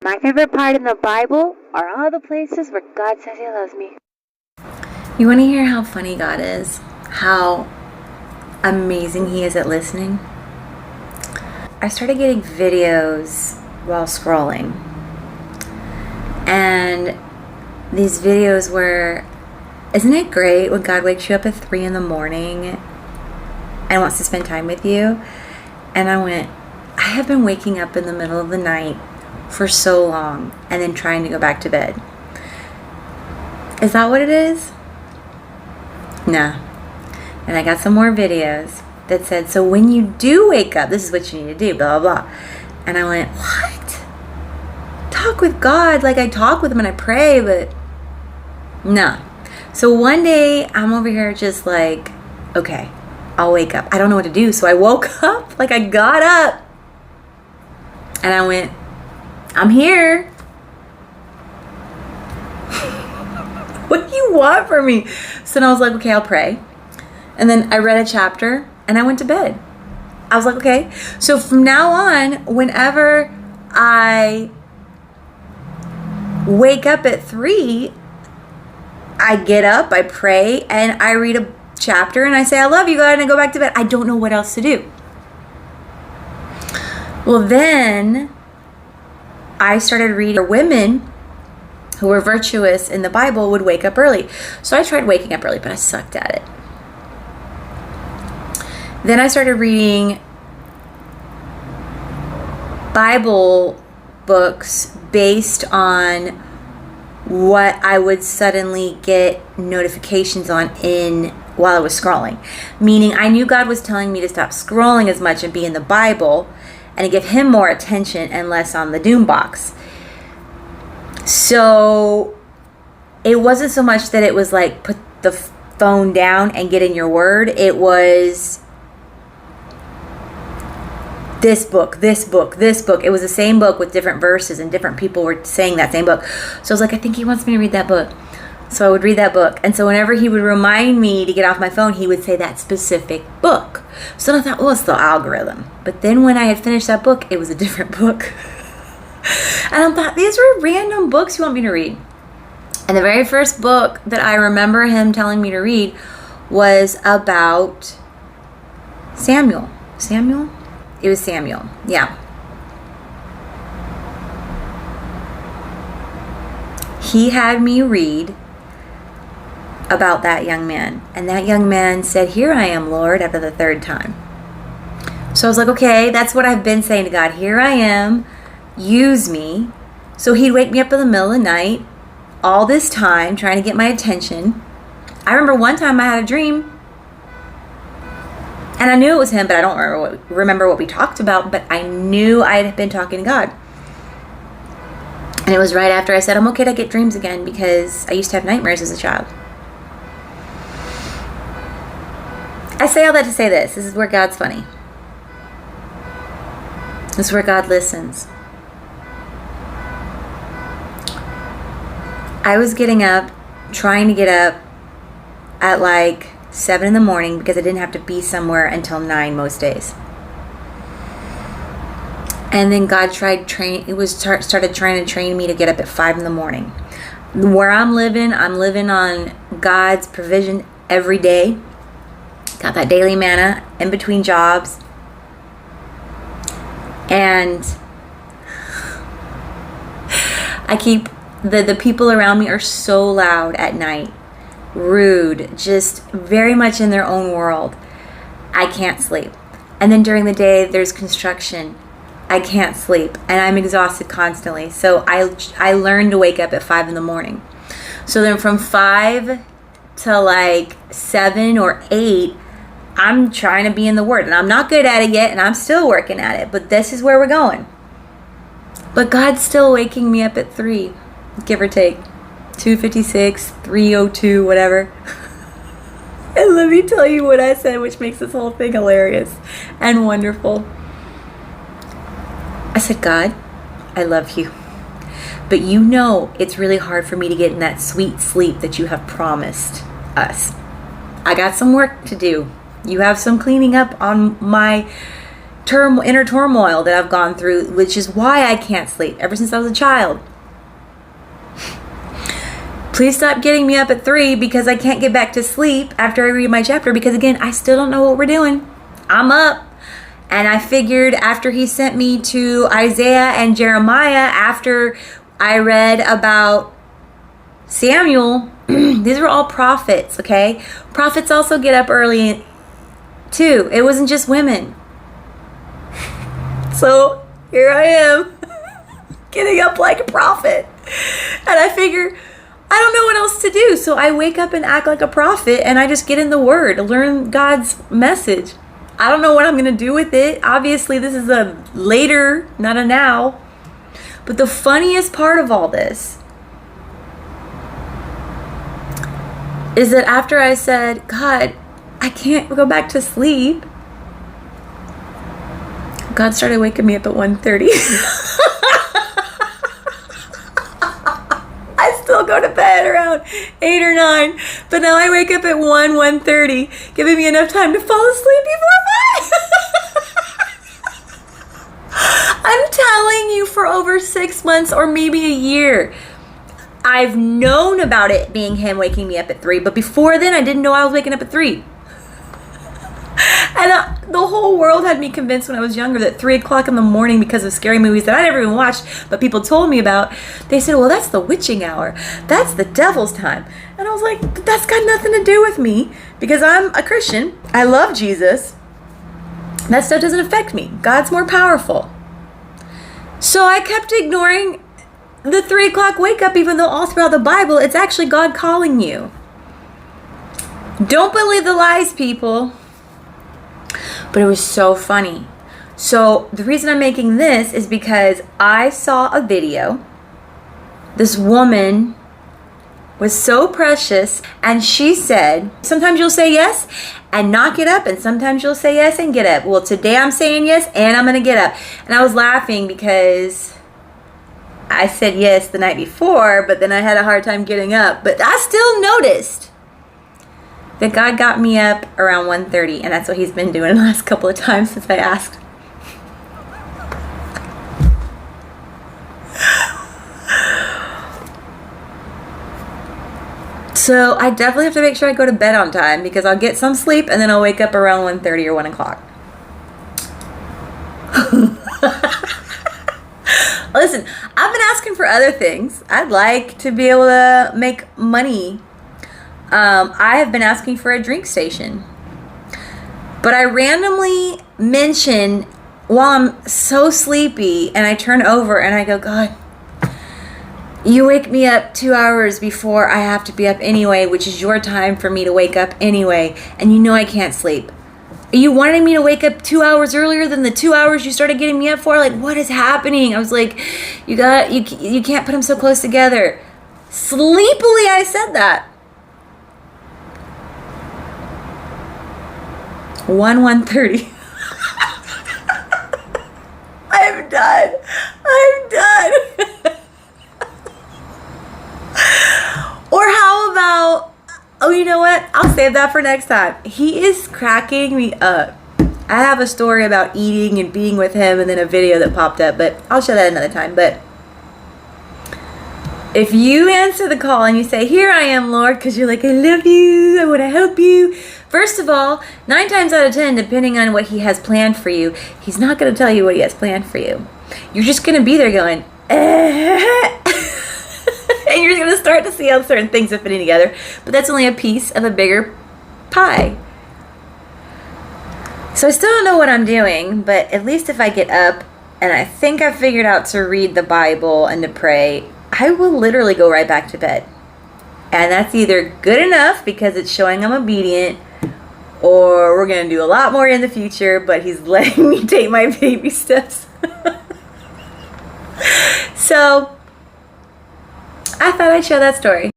My favorite part in the Bible are all the places where God says He loves me. You want to hear how funny God is? How amazing He is at listening? I started getting videos while scrolling. And these videos were, isn't it great when God wakes you up at 3 in the morning and wants to spend time with you? And I went, I have been waking up in the middle of the night for so long and then trying to go back to bed. Is that what it is? Nah. And I got some more videos that said, so when you do wake up, this is what you need to do, blah, blah, blah. And I went, what? Talk with God like I talk with Him and I pray, but no. So one day I'm over here just like, okay, I'll wake up. I don't know what to do. So I woke up, like I got up and I went, I'm here. What do you want from me? So then I was like, okay, I'll pray. And then I read a chapter and I went to bed. I was like, okay. So from now on, whenever I wake up at 3, I get up, I pray, and I read a chapter and I say, I love you, God, and I go back to bed. I don't know what else to do. Well, then I started reading women who were virtuous in the Bible would wake up early. So I tried waking up early, but I sucked at it. Then I started reading Bible books based on what I would suddenly get notifications on while I was scrolling. Meaning I knew God was telling me to stop scrolling as much and be in the Bible and to give Him more attention and less on the doom box. So it wasn't so much that it was like put the phone down and get in your word. It was this book, this book, this book. It was the same book with different verses and different people were saying that same book. So I was like, I think He wants me to read that book. So I would read that book. And so whenever He would remind me to get off my phone, He would say that specific book. So I thought, well, it's the algorithm. But then when I had finished that book, it was a different book. And I thought, these were random books you want me to read. And the very first book that I remember Him telling me to read was about Samuel. Samuel? It was Samuel. Yeah. He had me read about that young man. And that young man said, here I am, Lord, after the 3rd time. So I was like, okay, that's what I've been saying to God. Here I am. Use me. So He'd wake me up in the middle of the night all this time trying to get my attention. I remember one time I had a dream and I knew it was Him, but I don't remember what we talked about, but I knew I had been talking to God. And it was right after I said, I'm okay to get dreams again because I used to have nightmares as a child. I say all that to say this. This is where God's funny. This is where God listens. I was getting up, trying to get up at like 7 in the morning because I didn't have to be somewhere until 9 most days. And then God started trying to train me to get up at 5 in the morning. Where I'm living on God's provision every day. Got that daily manna in between jobs. And the people around me are so loud at night. Rude, just very much in their own world. I can't sleep. And then during the day, there's construction. I can't sleep. And I'm exhausted constantly. So I learned to wake up at 5 in the morning. So then from 5 to like 7 or 8, I'm trying to be in the Word. And I'm not good at it yet, and I'm still working at it. But this is where we're going. But God's still waking me up at 3, give or take. 2:56, 3:02, whatever. And let me tell you what I said, which makes this whole thing hilarious and wonderful. I said, God, I love you. But you know it's really hard for me to get in that sweet sleep that you have promised us. I got some work to do. You have some cleaning up on my inner turmoil that I've gone through, which is why I can't sleep ever since I was a child. Please stop getting me up at 3 because I can't get back to sleep after I read my chapter, because again, I still don't know what we're doing. I'm up. And I figured after he sent me to Isaiah and Jeremiah, after I read about Samuel, these were all prophets, okay? Prophets also get up early too. It wasn't just women. So here I am, getting up like a prophet. And I figure, I don't know what else to do. So I wake up and act like a prophet, and I just get in the Word, learn God's message. I don't know what I'm going to do with it. Obviously, this is a later, not a now. But the funniest part of all this is that after I said, God, I can't go back to sleep, God started waking me up at 1:30. I still go to bed around 8 or 9, but now I wake up at 1:30, giving me enough time to fall asleep before 5. I'm telling you, for over 6 months or maybe a year, I've known about it being him waking me up at 3, but before then I didn't know I was waking up at 3. And the whole world had me convinced when I was younger that 3 o'clock in the morning, because of scary movies that I never even watched, but people told me about, they said, well, that's the witching hour. That's the devil's time. And I was like, that's got nothing to do with me, because I'm a Christian. I love Jesus. That stuff doesn't affect me. God's more powerful. So I kept ignoring the 3 o'clock wake up, even though all throughout the Bible, it's actually God calling you. Don't believe the lies, people. But it was so funny. So the reason I'm making this is because I saw a video. This woman was so precious, and she said, sometimes you'll say yes and not get up, and sometimes you'll say yes and get up. Well, today I'm saying yes and I'm going to get up. And I was laughing because I said yes the night before, but then I had a hard time getting up. But I still noticed that God got me up around 1:30, and that's what he's been doing the last couple of times since I asked. So I definitely have to make sure I go to bed on time, because I'll get some sleep and then I'll wake up around 1:30 or 1 o'clock. Listen, I've been asking for other things. I'd like to be able to make money. I have been asking for a drink station. But I randomly mention while I'm so sleepy, and I turn over and I go, God, you wake me up 2 hours before I have to be up anyway, which is your time for me to wake up anyway, and you know I can't sleep. Are you wanting me to wake up 2 hours earlier than the 2 hours you started getting me up for? Like, what is happening? I was like, you can't put them so close together. Sleepily, I said that. 1:30. I'm done. Or how about, oh, you know what? I'll save that for next time. He is cracking me up. I have a story about eating and being with him, and then a video that popped up, but I'll show that another time. But if you answer the call and you say, here I am, Lord, because you're like, I love you, I want to help you. First of all, 9 times out of 10, depending on what he has planned for you, he's not going to tell you what he has planned for you. You're just going to be there going, and you're going to start to see how certain things are fitting together. But that's only a piece of a bigger pie. So I still don't know what I'm doing, but at least if I get up and I think I've figured out to read the Bible and to pray, I will literally go right back to bed. And that's either good enough because it's showing I'm obedient, or we're going to do a lot more in the future, but he's letting me take my baby steps. So I thought I'd share that story.